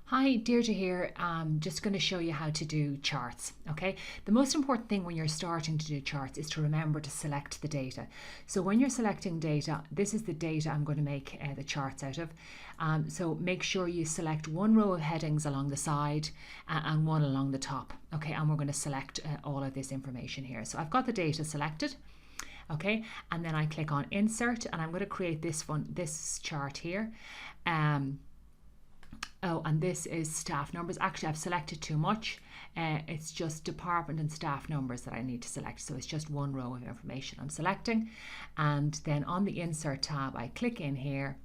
Hi, Deirdre here. I'm just going to show you how to do charts. Okay, the most important thing when you're starting to do charts is to remember to select the data. So when you're selecting data, this is the data I'm going to make the charts out of. So make sure you select one row of headings along the side and one along the top. Okay, and we're going to select all of this information here. So I've got the data selected. Okay, and then I click on Insert, and I'm going to create this chart here. Oh, and this is staff numbers. Actually, I've selected too much. It's just department and staff numbers that I need to select. So it's just one row of information I'm selecting. And then on the Insert tab, I click in here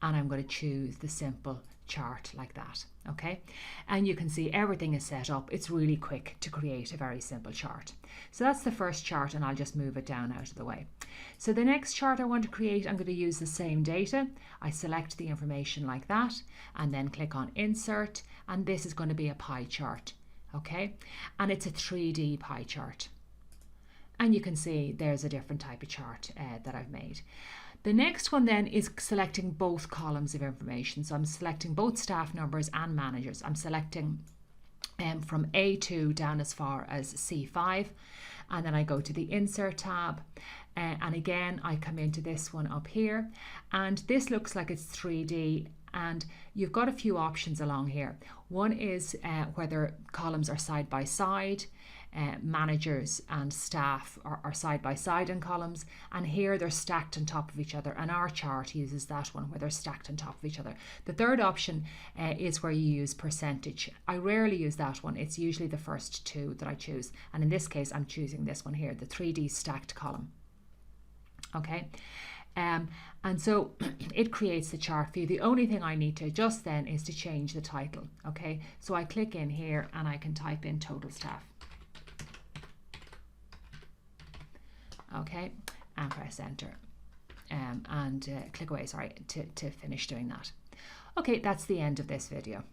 and I'm going to choose the simple chart like that. Okay, and you can see everything is set up. It's really quick to create a very simple chart. So that's the first chart, and I'll just move it down out of the way. So the next chart I want to create, I'm going to use the same data. I select the information like that and then click on Insert, and this is going to be a pie chart. Okay, and it's a 3D pie chart. And you can see there's a different type of chart that I've made. The next one then is selecting both columns of information. So I'm selecting both staff numbers and managers. I'm selecting from A2 down as far as C5, and then I go to the Insert tab, and again I come into this one up here, and this looks like it's 3D, and you've got a few options along here. One is whether columns are side by side. Managers and staff are side by side in columns, and here they're stacked on top of each other, and our chart uses that one where they're stacked on top of each other. The third option is where you use percentage. I rarely use that one. It's usually the first two that I choose, and in this case I'm choosing this one here, the 3D stacked column. Okay, and so it creates the chart for you. The only thing I need to adjust then is to change the title. Okay, so I click in here and I can type in total staff. Okay, and press enter and click away, sorry, to finish doing that. Okay, that's the end of this video.